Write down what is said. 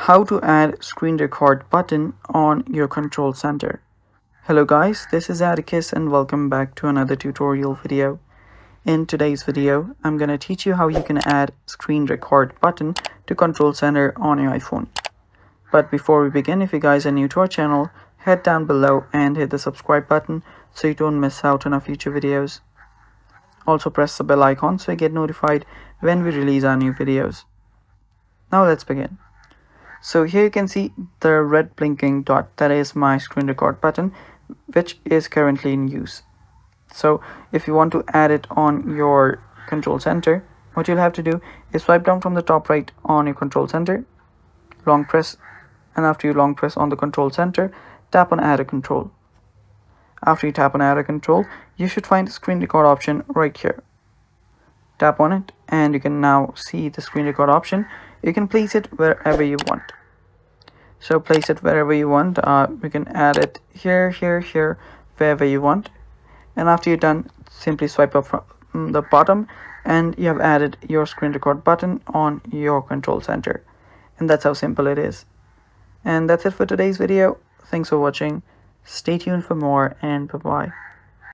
How to add screen record button on your control center. Hello guys, this is Atticus and welcome back to another tutorial video. In today's video, I'm going to teach you how you can add screen record button to control center on your iPhone. But before we begin, if you guys are new to our channel, head down below and hit the subscribe button so you don't miss out on our future videos. Also press the bell icon so you get notified when we release our new videos. Now let's begin. So here you can see the red blinking dot, that is my screen record button, which is currently in use. So if you want to add it on your control center, what you'll have to do is swipe down from the top right on your control center, long press, and after you long press on the control center, tap on add a control. After you tap on add a control, you should find the screen record option right here. Tap on it and you can now see the screen record option. You can place it wherever you want. So place it wherever you want. You can add it here, wherever you want. And after you're done, simply swipe up from the bottom and you have added your screen record button on your control center. And that's how simple it is. And that's it for today's video. Thanks for watching. Stay tuned for more and bye-bye.